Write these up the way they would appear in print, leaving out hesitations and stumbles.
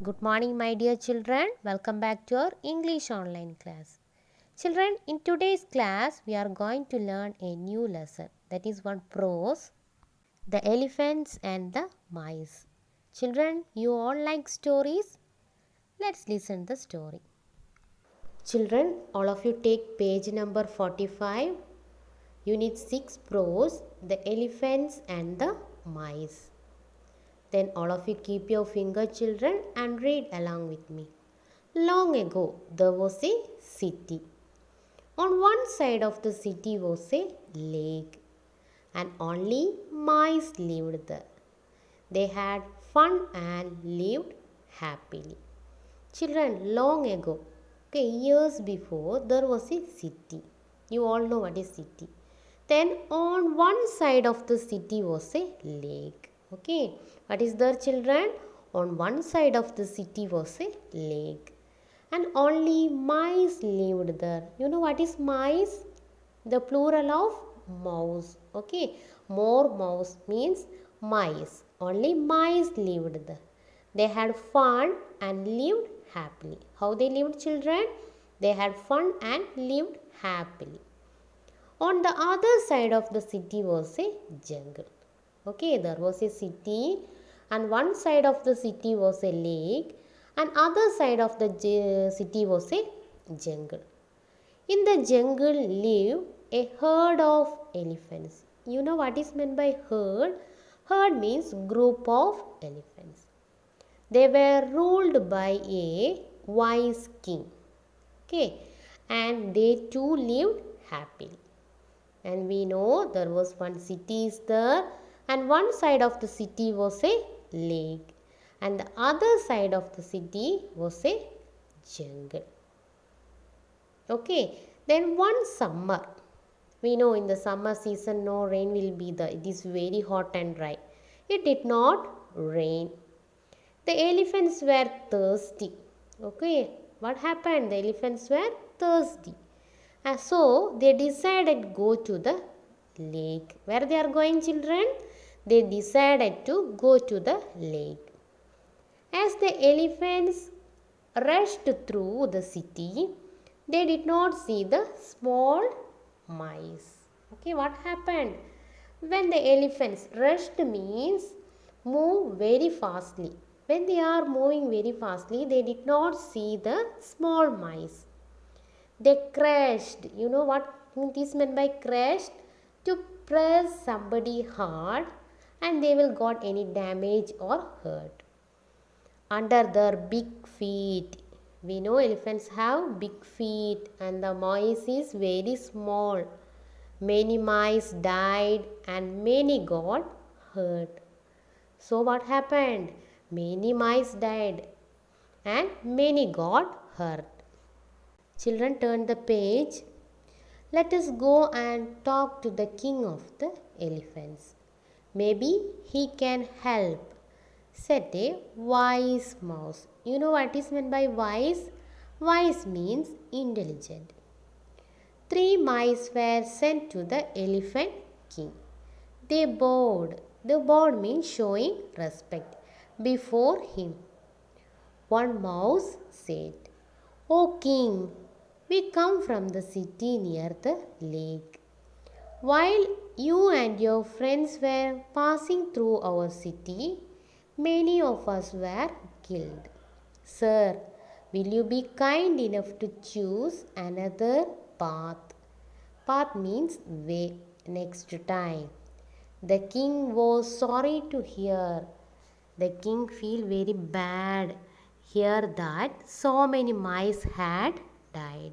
Good morning, my dear children. Welcome back to our English online class. Children, in today's class, we are going to learn a new lesson. That is one prose, the elephants and the mice. Children, you all like stories? Let's listen the story. Children, all of you take page number 45. Unit 6 prose, the elephants and the mice. Then all of you keep your finger, children, and read along with me. Long ago, there was a city. On one side of the city was a lake, and only mice lived there. They had fun and lived happily. Children, long ago, okay, years before, there was a city. You all know what is city. Then on one side of the city was a lake. Okay, what is there, children? On one side of the city was a lake, and only mice lived there. You know what is mice? The plural of mouse. Okay, more mouse means mice. Only mice lived there. They had fun and lived happily. How they lived, children? They had fun and lived happily. On the other side of the city was a jungle. Okay, there was a city, and one side of the city was a lake, and other side of the city was a jungle. In the jungle lived a herd of elephants. You know what is meant by herd? Herd means group of elephants. They were ruled by a wise king. Okay, and they too lived happily. And we know there was one city is there, and one side of the city was a lake, and the other side of the city was a jungle. Okay, then one summer, we know in the summer season no rain will be there. It is very hot and dry. It did not rain. The elephants were thirsty. Okay, what happened? The elephants were thirsty. And so they decided go to the lake. Where they are going, children? They decided to go to the lake. As the elephants rushed through the city, they did not see the small mice. Okay, what happened? When the elephants rushed means move very fastly. When they are moving very fastly, they did not see the small mice. They crashed. You know what it is meant by crashed? To press somebody hard and they will got any damage or hurt. Under their big feet. We know elephants have big feet and the mice is very small. Many mice died and many got hurt. So what happened? Many mice died and many got hurt. Children, turn the page. Let us go and talk to the king of the elephants. Maybe he can help, said a wise mouse. You know what is meant by wise? Wise means intelligent. 3 mice were sent to the elephant king. They bowed. The bowed means showing respect before him. One mouse said, "O king, we come from the city near the lake. While you and your friends were passing through our city, many of us were killed. Sir, will you be kind enough to choose another path?" Path means way. Next time. The king was sorry to hear. The king feel very bad. Hear that so many mice had died.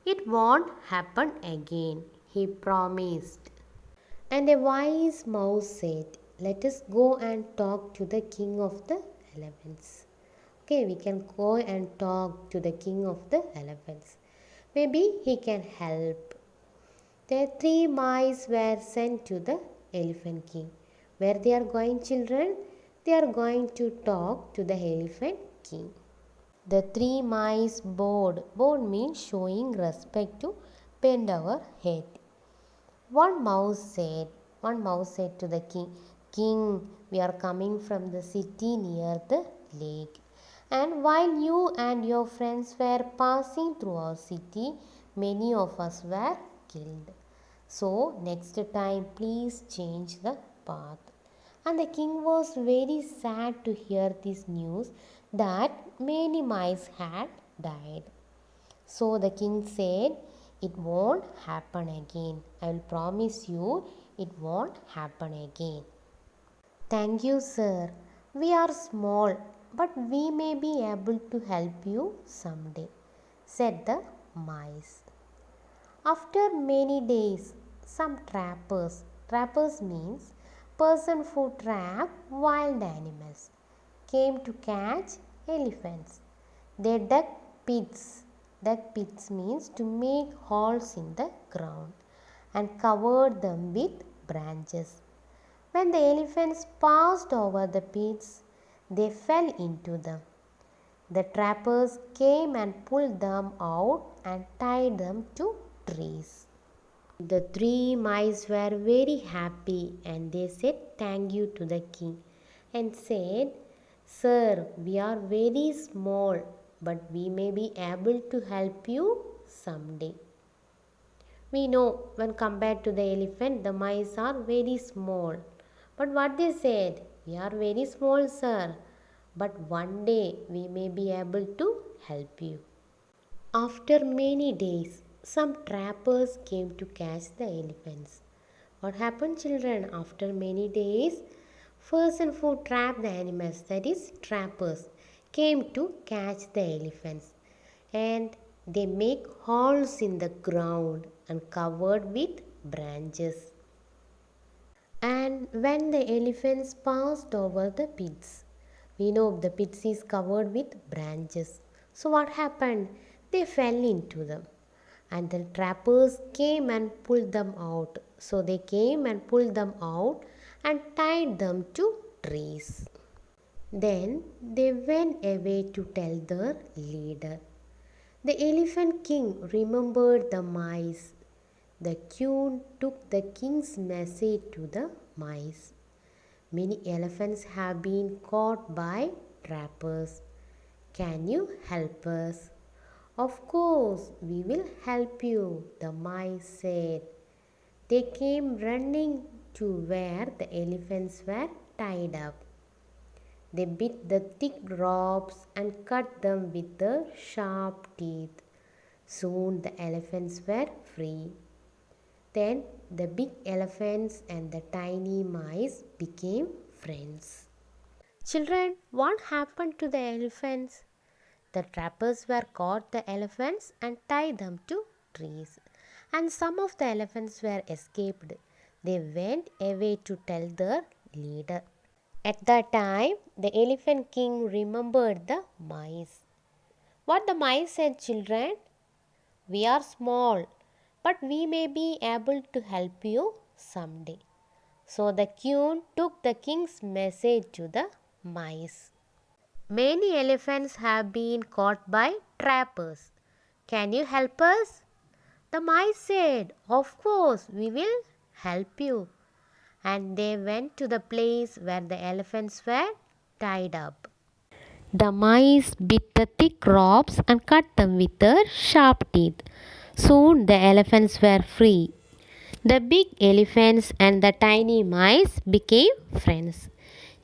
It won't happen again, he promised. And a wise mouse said, "Let us go and talk to the king of the elephants." Okay, we can go and talk to the king of the elephants. Maybe he can help. The 3 mice were sent to the elephant king. Where they are going, children? They are going to talk to the elephant king. The 3 mice bowed. Bowed means showing respect to bend our head. One mouse said to the king, "King, we are coming from the city near the lake. And while you and your friends were passing through our city, many of us were killed. So, next time, please change the path. And the king was very sad to hear this news that many mice had died. So the king said, "It won't happen again. I will promise you it won't happen again." "Thank you, sir. We are small, but we may be able to help you someday," said the mice. After many days, some trappers means person who trap wild animals, came to catch elephants. They dug pits. Dug pits means to make holes in the ground and covered them with branches. When the elephants passed over the pits, they fell into them. The trappers came and pulled them out and tied them to trees. The three mice were very happy and they said thank you to the king and said, "Sir, we are very small, but we may be able to help you someday." We know when compared to the elephant, the mice are very small. But what they said, "We are very small, sir, but one day we may be able to help you." After many days, some trappers came to catch the elephants. What happened, children? After many days, person who trapped the animals, that is trappers, came to catch the elephants. And they make holes in the ground and covered with branches. And when the elephants passed over the pits, we know the pits is covered with branches. So what happened? They fell into them. And the trappers came and pulled them out. So they came and pulled them out and tied them to trees. Then they went away to tell their leader. The elephant king remembered the mice. The queen took the king's message to the mice. "Many elephants have been caught by trappers. Can you help us?" "Of course, we will help you," the mice said. They came running to where the elephants were tied up. They bit the thick ropes and cut them with their sharp teeth. Soon the elephants were free. Then the big elephants and the tiny mice became friends. Children, what happened to the elephants? The trappers were caught the elephants and tied them to trees. And some of the elephants were escaped. They went away to tell their leader. At that time, the elephant king remembered the mice. What the mice said, children? "We are small, but we may be able to help you someday." So the queen took the king's message to the mice. "Many elephants have been caught by trappers. Can you help us?" The mice said, "Of course, we will help you." And they went to the place where the elephants were tied up. The mice bit the thick ropes and cut them with their sharp teeth. Soon the elephants were free. The big elephants and the tiny mice became friends.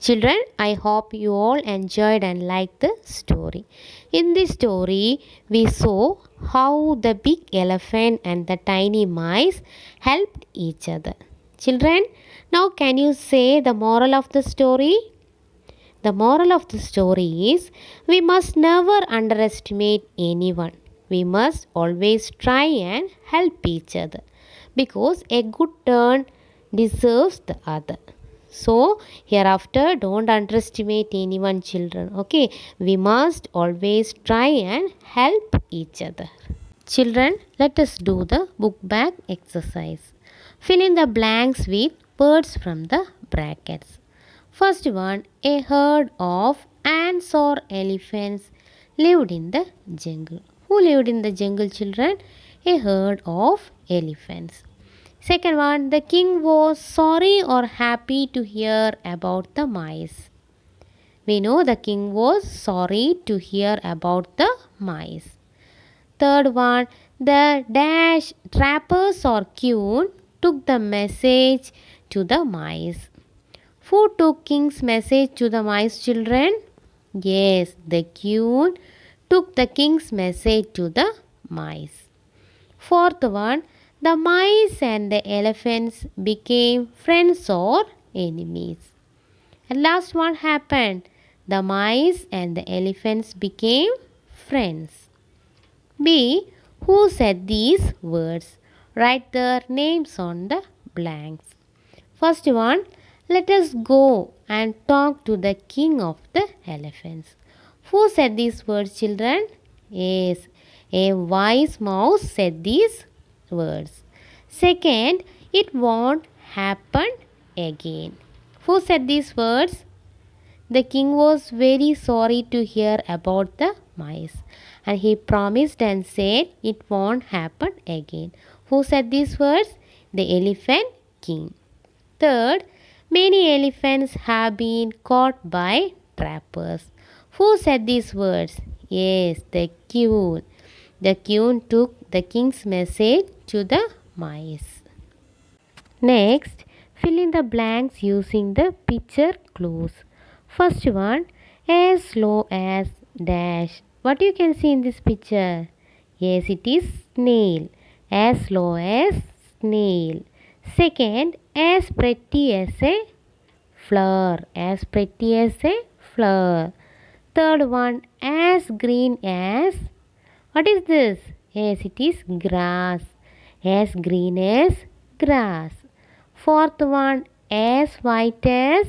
Children, I hope you all enjoyed and liked the story. In this story, we saw how the big elephant and the tiny mice helped each other. Children, now can you say the moral of the story? The moral of the story is we must never underestimate anyone. We must always try and help each other because a good turn deserves the other. So, hereafter, don't underestimate anyone, children. Okay, we must always try and help each other. Children, let us do the book bag exercise. Fill in the blanks with words from the brackets. First one, a herd of ants or elephants lived in the jungle. Who lived in the jungle, children? A herd of elephants. Second one, the king was sorry or happy to hear about the mice. We know the king was sorry to hear about the mice. Third one, the dash trappers or queen took the message to the mice. Who took king's message to the mice, children? Yes, the queen took the king's message to the mice. Fourth one, the mice and the elephants became friends or enemies. And last one happened. The mice and the elephants became friends. B. Who said these words? Write their names on the blanks. First one, let us go and talk to the king of the elephants. Who said these words, children? Yes, a wise mouse said these words. Second, it won't happen again. Who said these words? The king was very sorry to hear about the mice, and he promised and said it won't happen again. Who said these words? The elephant king. Third, many elephants have been caught by trappers. Who said these words? Yes, the queen. The queen took the king's message to the mice. Next, fill in the blanks using the picture clues. First one, as slow as dash. What you can see in this picture? Yes, it is snail. As slow as snail. Second, as pretty as a flower. As pretty as a flower. Third one, as green as. What is this? Yes, it is grass. As green as grass. Fourth one, as white as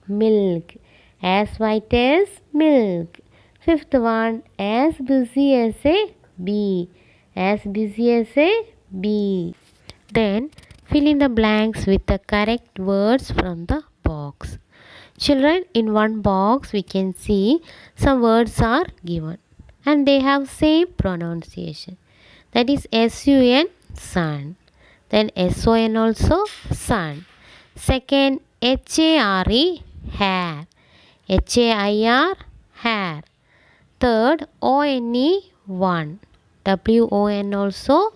milk. As white as milk. Fifth one, as busy as a bee. As busy as a bee. Then fill in the blanks with the correct words from the box. Children, in one box we can see some words are given and they have same pronunciation. That is sun, sun. Then son also sun. Second, hare, hair. HAIR, hair. Third, ONE, one. WON also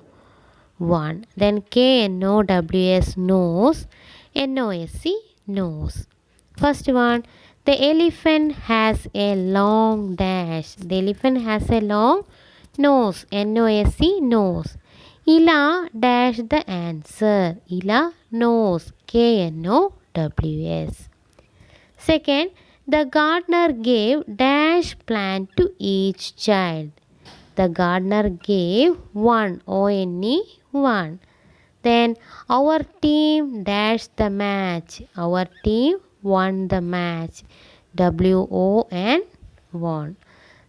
one. Then KNOWS, nose. NOSE, nose. First one, the elephant has a long dash. The elephant has a long nose. NOSE, nose. Ila dash the answer. Ila knows. KNOWS. Second, the gardener gave dash plant to each child. The gardener gave one. one. Then our team dashed the match. Our team won the match. WON won.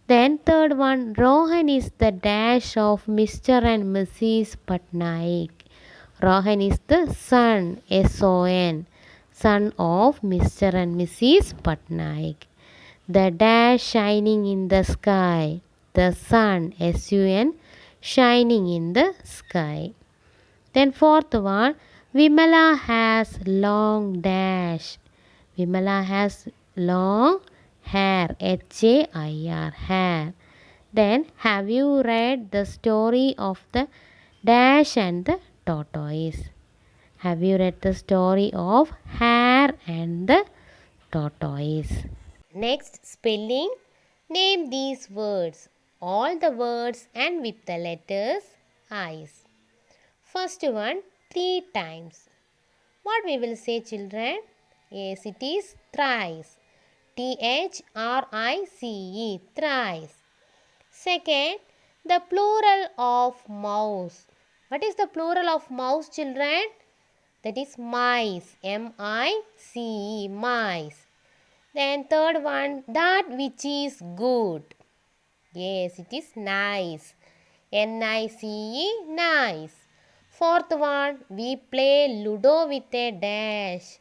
Then third one, Rohan is the dash of Mr. and Mrs. Patnaik. Rohan is the son, SON, son of Mr. and Mrs. Patnaik. The dash shining in the sky. The sun, SUN, shining in the sky. Then fourth one, Vimala has long dash. Vimala has long hair. HAIR, hair. Then have you read the story of the dash and the tortoise? Have you read the story of hare and the tortoise? Next, spelling. Name these words. All the words and with the letters I's. First one, 3 times. What we will say, children? Yes, it is thrice. THRICE, thrice. Second, the plural of mouse. What is the plural of mouse, children? That is mice. MICE, mice. Then third one, that which is good. Yes, it is nice. NICE, nice. Fourth one, we play Ludo with a dash.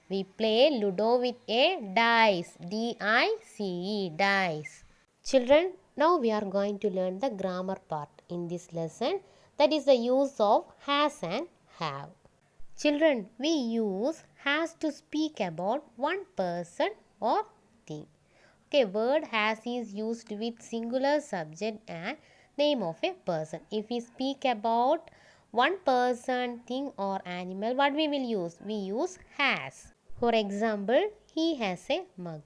We play Ludo with a dice. DICE, dice. Children, now we are going to learn the grammar part in this lesson. That is the use of has and have. Children, we use has to speak about one person or thing. Okay, word has is used with singular subject and name of a person. If we speak about one person, thing or animal, what we will use? We use has. For example, he has a mug.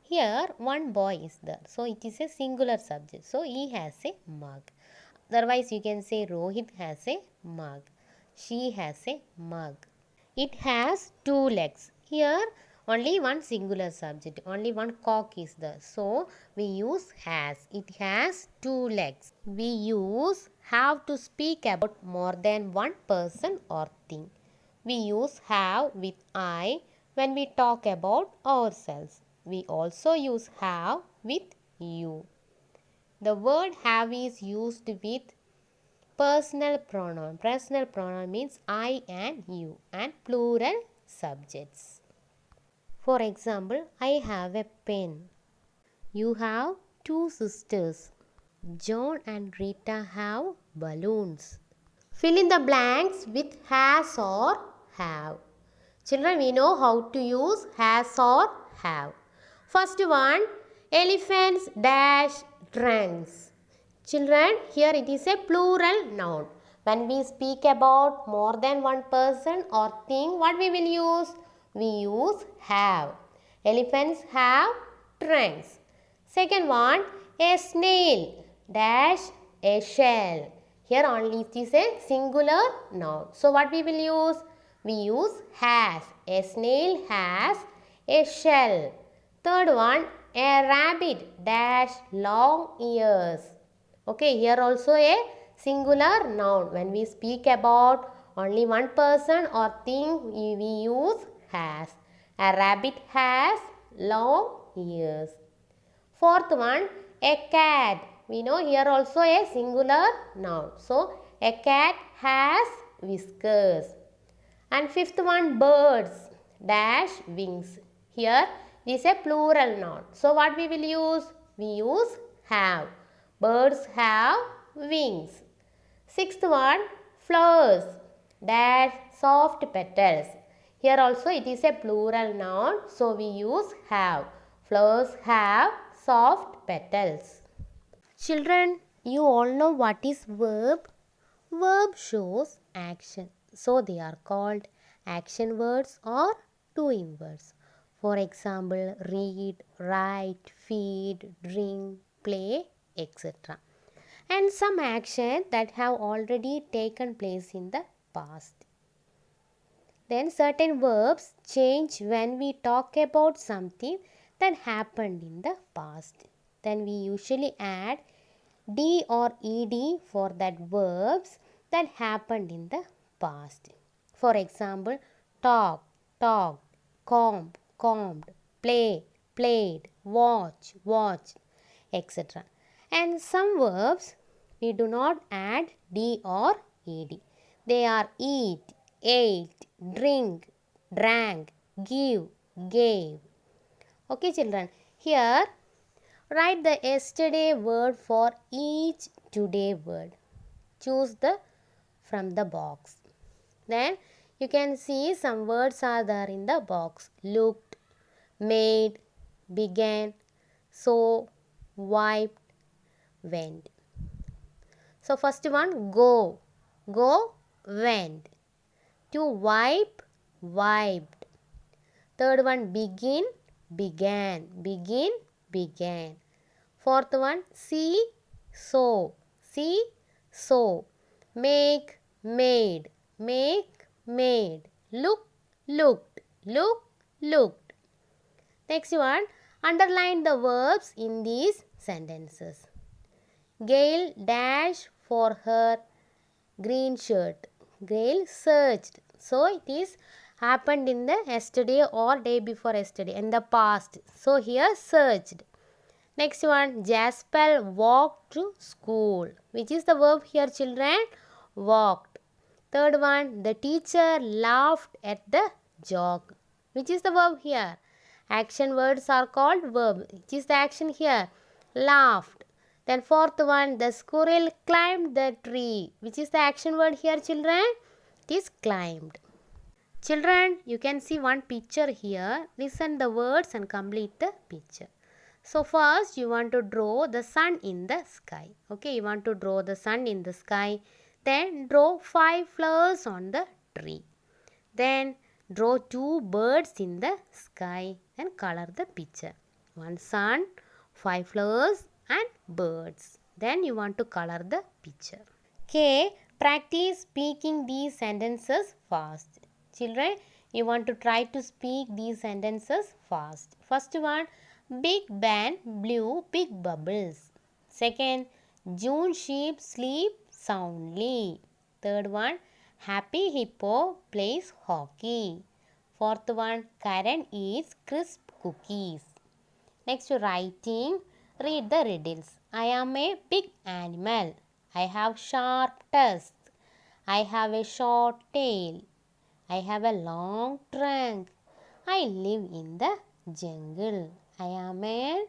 Here one boy is there. So it is a singular subject. So he has a mug. Otherwise you can say Rohit has a mug. She has a mug. It has two legs. Here only one singular subject. Only one cock is there. So we use has. It has two legs. We use have to speak about more than one person or thing. We use have with I when we talk about ourselves. We also use have with you. The word have is used with personal pronoun. Personal pronoun means I and you and plural subjects. For example, I have a pen. You have two sisters. John and Rita have balloons. Fill in the blanks with has or have. Children, we know how to use has or have. First one, elephants dash trunks. Children, here it is a plural noun. When we speak about more than one person or thing, what we will use? We use have. Elephants have trunks. Second one, a snail dash a shell. Here only it is a singular noun. So what we will use? We use has. A snail has a shell. Third one, a rabbit dash long ears. Okay, here also a singular noun. When we speak about only one person or thing, we use has. A rabbit has long ears. Fourth one, a cat. We know here also a singular noun. So, a cat has whiskers. And fifth one, birds dash wings. Here this is a plural noun. So, what we will use? We use have. Birds have wings. Sixth one, flowers dash soft petals. Here also it is a plural noun. So, we use have. Flowers have soft petals. Children, you all know what is verb? Verb shows action. So they are called action words or doing words. For example, read, write, feed, drink, play, etc. And some action that have already taken place in the past. Then certain verbs change when we talk about something that happened in the past. Then we usually add D or ED for that verbs that happened in the past. For example, talk, talked, comb, combed, play, played, watch, watched, etc. And some verbs we do not add D or ED. They are eat, ate, drink, drank, give, gave. Okay children, here write the yesterday word for each today word. Choose the from the box. Then you can see some words are there in the box. Looked, made, began, saw, wiped, went. So first one, go. Go, went. To wipe, wiped. Third one, begin, began. Begin, began. Fourth one, see, saw. See, saw. Make, made. Make, made. Look, looked. Look, looked. Next one, underline the verbs in these sentences. Gail dash for her green shirt. Gail searched. So it is happened in the yesterday or day before yesterday in the past. So here searched. Next one, Jasper walked to school. Which is the verb here children? Walked. Third one, the teacher laughed at the joke. Which is the verb here? Action words are called verb. Which is the action here? Laughed. Then fourth one, the squirrel climbed the tree. Which is the action word here children? It is climbed. Children, you can see one picture here. Listen the words and complete the picture. So first you want to draw the sun in the sky. Okay, you want to draw the sun in the sky. Then draw 5 flowers on the tree. Then draw 2 birds in the sky and color the picture. One sun, 5 flowers and birds. Then you want to color the picture. Okay, practice speaking these sentences fast. Children, you want to try to speak these sentences fast. First one, Big Ben blew big bubbles. Second, June sheep sleep soundly. Third one, Happy hippo plays hockey. Fourth one, Karen eats crisp cookies. Next, writing. Read the riddles. I am a big animal. I have sharp tusks. I have a short tail. I have a long trunk. I live in the jungle. I am an.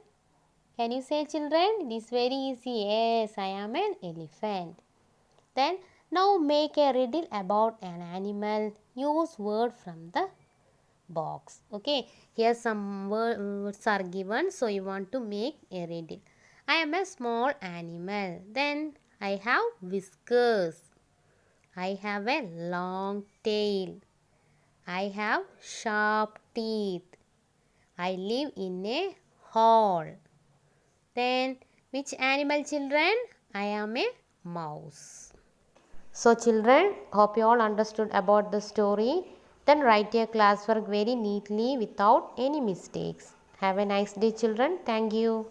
Can you say, children? It is very easy. Yes, I am an elephant. Then now make a riddle about an animal. Use word from the box. Okay, here some words are given, so you want to make a riddle. I am a small animal. Then I have whiskers. I have a long tail. I have sharp teeth. I live in a hall. Then which animal, children? I am a mouse. So children, hope you all understood about the story. Then write your classwork very neatly without any mistakes. Have a nice day, children. Thank you.